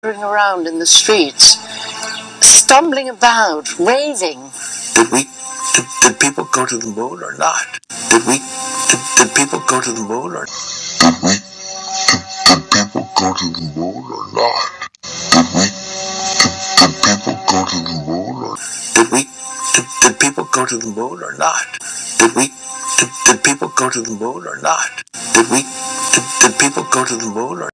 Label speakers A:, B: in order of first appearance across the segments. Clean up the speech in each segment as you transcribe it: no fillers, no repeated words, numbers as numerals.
A: around in the streets, stumbling about, raving.
B: Did people go to the moon or not? Did people go to the moon or did people go to the moon or not? Did people go to the moon or did people go to the moon or not? Did people go to the moon or not? Did people go to the moon or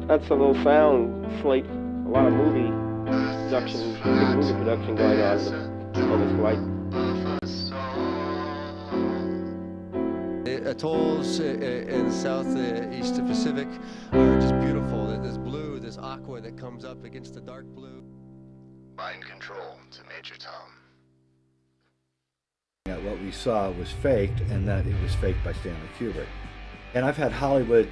C: That's a little sound slate, a lot of movie production, big movie production going on this flight.
D: The atolls in the southeast Pacific are just beautiful. There's blue, there's aqua that comes up against the dark blue.
E: Mind control to Major Tom.
F: What we saw was faked, and that it was faked by Stanley Kubrick. And I've had Hollywood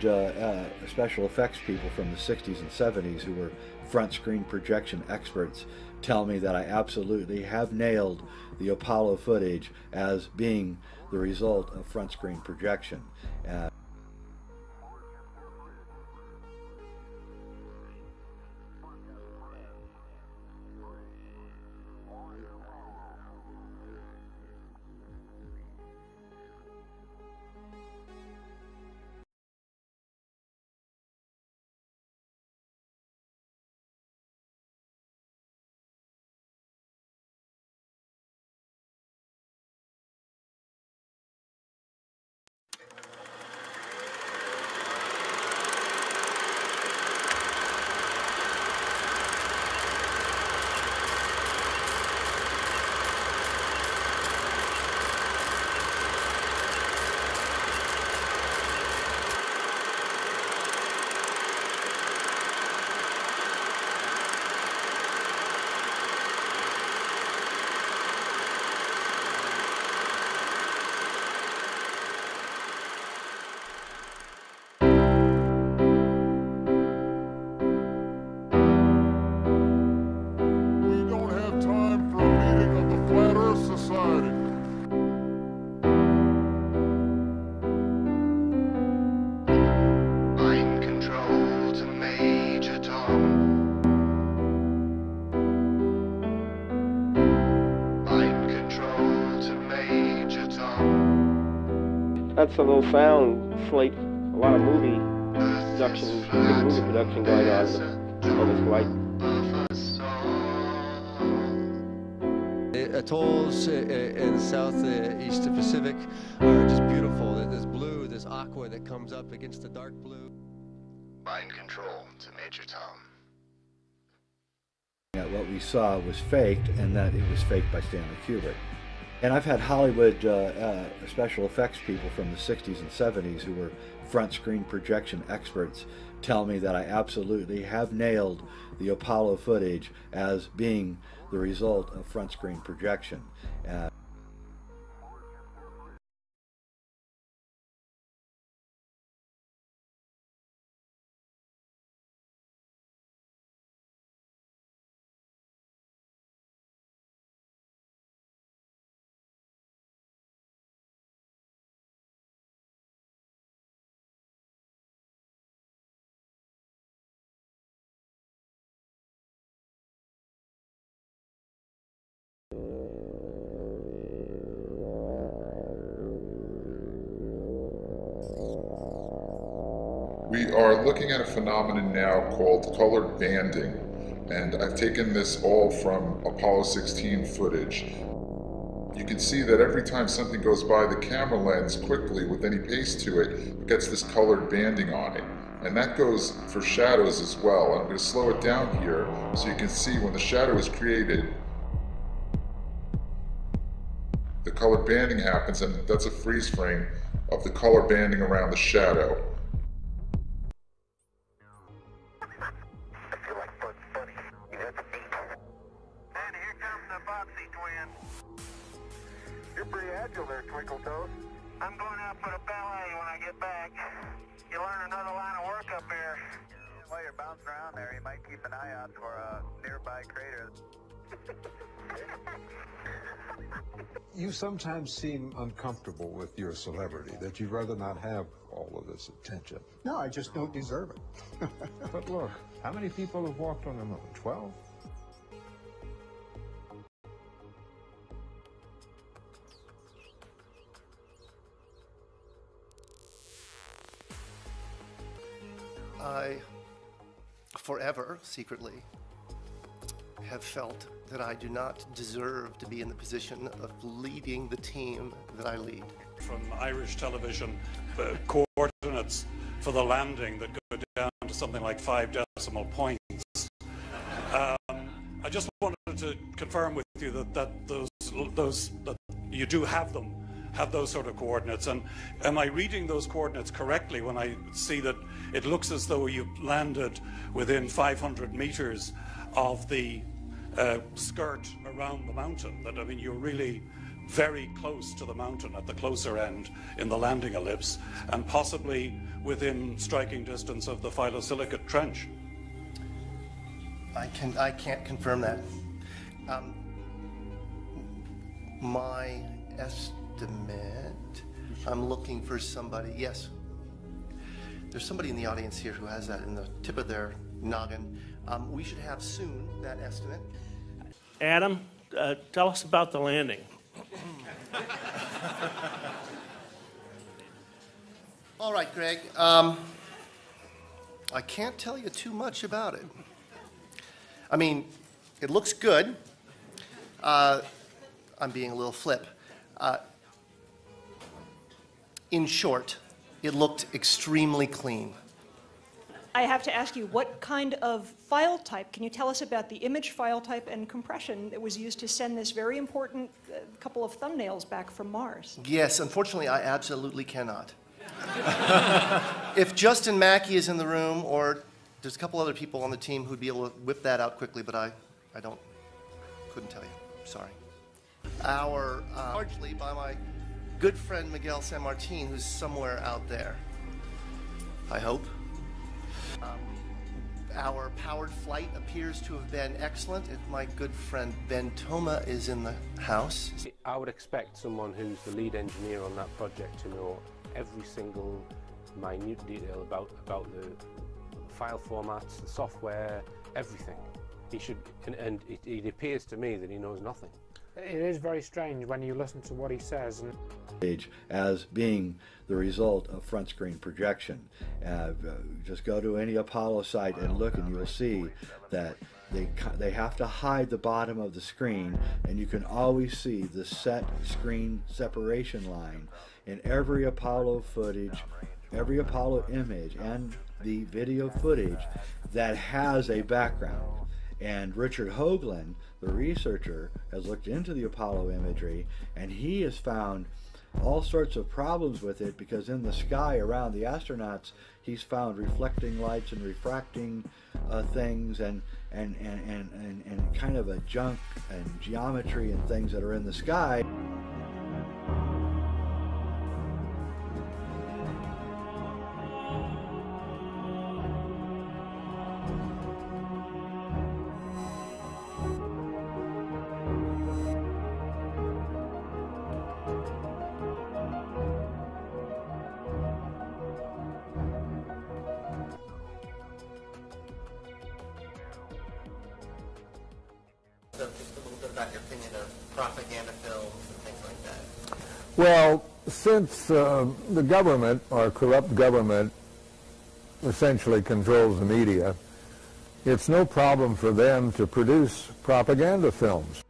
F: special effects people from the 60s and 70s who were front screen projection experts tell me that I absolutely have nailed the Apollo footage as being the result of front screen projection.
C: That's a little sound slate, a lot of movie production, big movie production going on this flight.
D: The atolls in the southeast Pacific are just beautiful. There's blue, there's aqua that comes up against the dark blue.
E: Mind control to Major Tom.
F: What we saw was faked, and that it was faked by Stanley Kubrick. And I've had Hollywood special effects people from the 60s and 70s who were front screen projection experts tell me that I absolutely have nailed the Apollo footage as being the result of front screen projection.
G: We are looking at a phenomenon now called colored banding. And I've taken this all from Apollo 16 footage. You can see that every time something goes by the camera lens quickly with any pace to it, it gets this colored banding on it. And that goes for shadows as well. I'm going to slow it down here so you can see when the shadow is created, the colored banding happens, and that's a freeze frame of the color banding around the shadow.
E: And here comes the Boxy twin. You're pretty agile there, Twinkle Toes. I'm going out for the ballet when I get back. You learn another line of work up here. While you're bouncing around there, you might keep an eye out for a nearby crater.
H: You sometimes seem uncomfortable with your celebrity, that you'd rather not have all of this attention.
I: No, I just don't deserve it.
H: But look, how many people have walked on the moon? 12?
J: I forever, secretly, have felt that I do not deserve to be in the position of leading the team that I lead.
K: From Irish television, coordinates for the landing that go down to something like 5 decimal points. I just wanted to confirm with you that that you do have them, have those sort of coordinates. And am I reading those coordinates correctly when I see that it looks as though you've landed within 500 meters of the skirt around the mountain? That, I mean, you're really very close to the mountain at the closer end in the landing ellipse, and possibly within striking distance of the phyllosilicate trench.
J: I can't confirm that. My estimate, I'm looking for somebody, yes. There's somebody in the audience here who has that in the tip of their noggin. We should have soon that estimate.
L: Adam, tell us about the landing.
J: All right, Greg. I can't tell you too much about it. I mean, it looks good. I'm being a little flip. In short, it looked extremely clean.
M: I have to ask you, what kind of file type? Can you tell us about the image file type and compression that was used to send this very important couple of thumbnails back from Mars?
J: Yes, unfortunately, I absolutely cannot. If Justin Mackey is in the room, or there's a couple other people on the team who'd be able to whip that out quickly, but I couldn't tell you. Sorry. Largely by my good friend Miguel San Martin, who's somewhere out there, I hope. Our powered flight appears to have been excellent. If my good friend Ben Toma is in the house.
N: I would expect someone who's the lead engineer on that project to know every single minute detail about the file formats, the software, everything. He should, and it appears to me that he knows nothing.
O: It is very strange when you listen to what he says.
F: As being the result of front screen projection. Just go to any Apollo site and look, and you will see that they have to hide the bottom of the screen, and you can always see the set screen separation line in every Apollo footage, every Apollo image, and the video footage that has a background. And Richard Hoagland, the researcher, has looked into the Apollo imagery, and he has found all sorts of problems with it, because in the sky around the astronauts he's found reflecting lights and refracting things and kind of a junk and geometry and things that are in the sky.
J: So just a little bit about your opinion of propaganda films and things like that.
H: Well, since the government, our corrupt government, essentially controls the media,
P: it's no problem for them to produce propaganda films.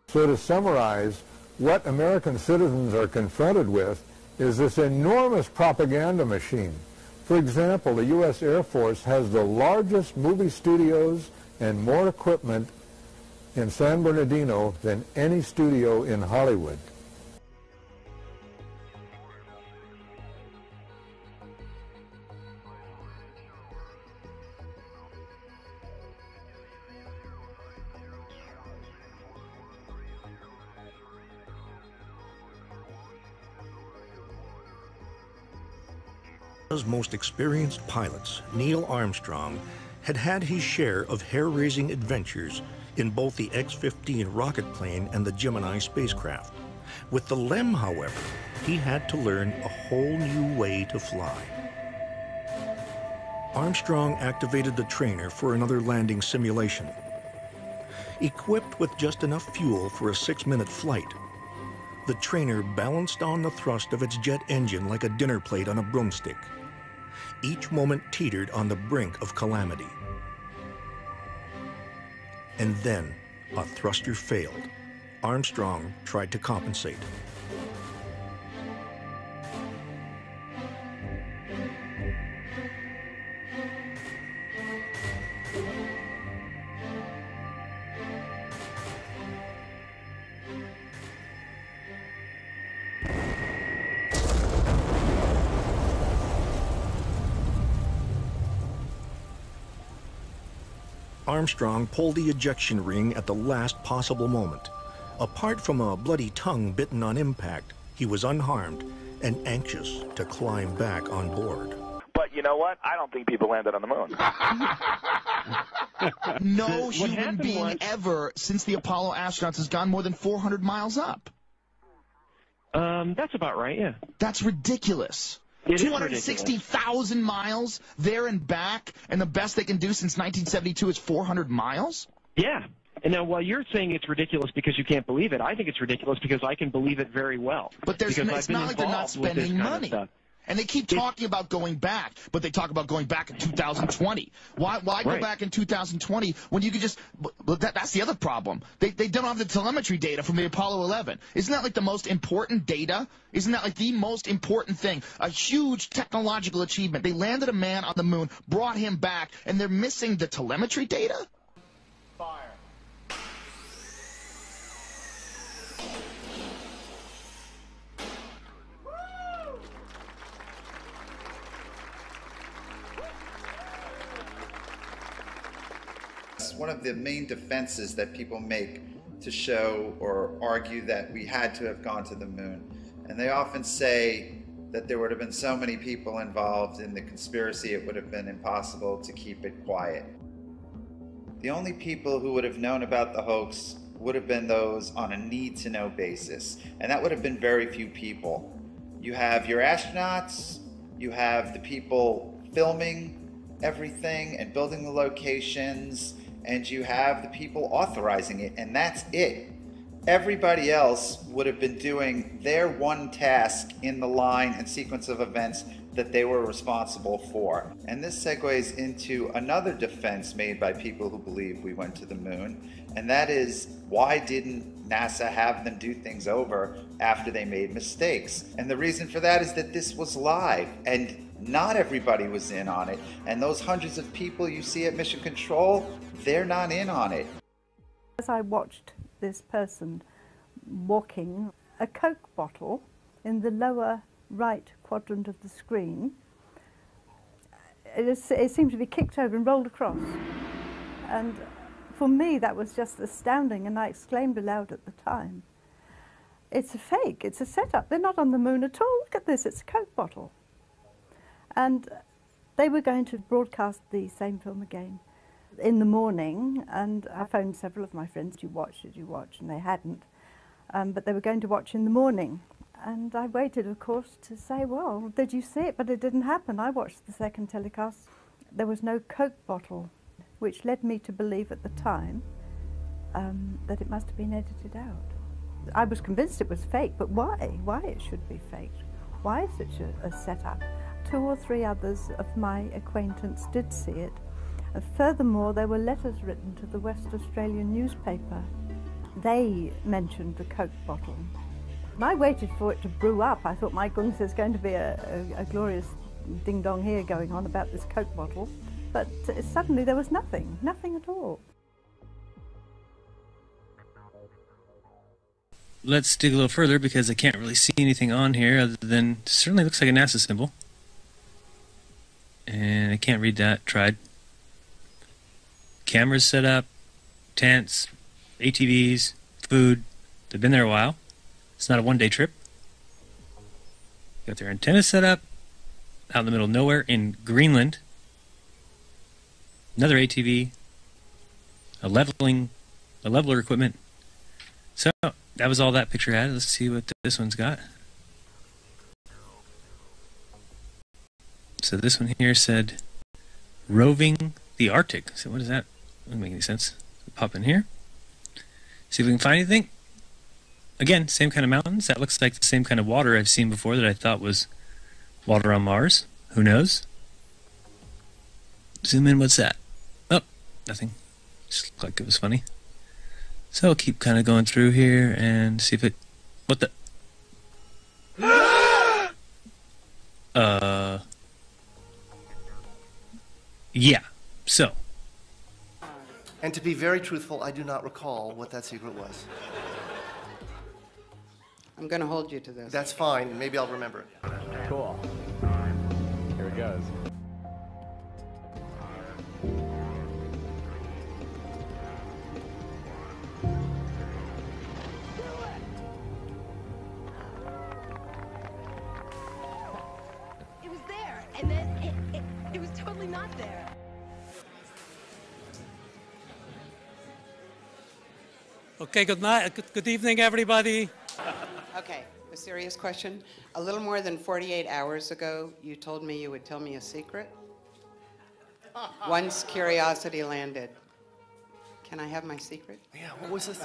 P: So to summarize, what American citizens are confronted with is this enormous propaganda machine. For example, the U.S. Air Force has the largest movie studios and more equipment in San Bernardino than any studio in Hollywood.
Q: NASA's most experienced pilots, Neil Armstrong, had had his share of hair-raising adventures in both the X-15 rocket plane and the Gemini spacecraft. With the LEM, however, he had to learn a whole new way to fly. Armstrong activated the trainer for another landing simulation. Equipped with just enough fuel for a 6-minute flight, the trainer balanced on the thrust of its jet engine like a dinner plate on a broomstick. Each moment teetered on the brink of calamity. And then a thruster failed. Armstrong tried to compensate. Armstrong pulled the ejection ring at the last possible moment. Apart from a bloody tongue bitten on impact, he was unharmed and anxious to climb back on board.
R: But you know what? I don't think people landed on the moon.
S: No human being ever since the Apollo astronauts has gone more than 400 miles up.
T: That's about right, yeah.
S: That's ridiculous. 260,000 miles there and back, and the best they can do since 1972 is 400 miles?
T: Yeah. And now, while you're saying it's ridiculous because you can't believe it, I think it's ridiculous because I can believe it very well.
S: But it's not like they're not spending money. And they keep talking about going back, but they talk about going back in 2020. Why go back in 2020 when you could just... That's the other problem. They don't have the telemetry data from the Apollo 11. Isn't that like the most important data? Isn't that like the most important thing? A huge technological achievement. They landed a man on the moon, brought him back, and they're missing the telemetry data?
E: Fire.
U: One of the main defenses that people make to show or argue that we had to have gone to the moon. And they often say that there would have been so many people involved in the conspiracy it would have been impossible to keep it quiet. The only people who would have known about the hoax would have been those on a need-to-know basis, and that would have been very few people. You have your astronauts, you have the people filming everything and building the locations, and you have the people authorizing it, and that's it. Everybody else would have been doing their one task in the line and sequence of events that they were responsible for. And this segues into another defense made by people who believe we went to the moon, and that is, why didn't NASA have them do things over after they made mistakes? And the reason for that is that this was live, and not everybody was in on it. And those hundreds of people you see at Mission Control, they're not in on it.
V: As I watched this person walking, a Coke bottle in the lower right quadrant of the screen, it seemed to be kicked over and rolled across. And for me, that was just astounding, and I exclaimed aloud at the time, it's a fake, it's a setup, they're not on the moon at all, look at this, it's a Coke bottle. And they were going to broadcast the same film again in the morning, and I phoned several of my friends, did you watch? And they hadn't. But they were going to watch in the morning. And I waited, of course, to say, well, did you see it? But it didn't happen. I watched the second telecast. There was no Coke bottle, which led me to believe at the time that it must have been edited out. I was convinced it was fake, but why? Why it should be faked? Why such a setup? 2 or 3 others of my acquaintance did see it. Furthermore, there were letters written to the West Australian newspaper. They mentioned the Coke bottle. And I waited for it to brew up. I thought, my goodness, there's going to be a glorious ding-dong here going on about this Coke bottle. But suddenly there was nothing at all.
A: Let's dig a little further because I can't really see anything on here other than it certainly looks like a NASA symbol. And I can't read that. Tried. Cameras set up, tents, ATVs, food. They've been there a while. It's not a one-day trip. Got their antennas set up out in the middle of nowhere in Greenland. Another ATV, a leveler equipment. So that was all that picture had. Let's see what this one's got. So this one here said, roving the Arctic. So what is that? Doesn't make any sense. Pop in here. See if we can find anything. Again, same kind of mountains. That looks like the same kind of water I've seen before that I thought was water on Mars. Who knows? Zoom in, what's that? Oh, nothing. Just looked like it was funny. So I'll keep kind of going through here and see if it... What the... Yeah, so.
J: And to be very truthful, I do not recall what that secret was.
B: I'm going to hold you to this.
J: That's fine. Maybe I'll remember it.
W: Cool. Here it goes.
X: It was there, and then it was totally not there.
Y: Okay, good evening, everybody.
B: Okay, a serious question. A little more than 48 hours ago, you told me you would tell me a secret. Once curiosity landed. Can I have my secret?
J: Yeah, what was this?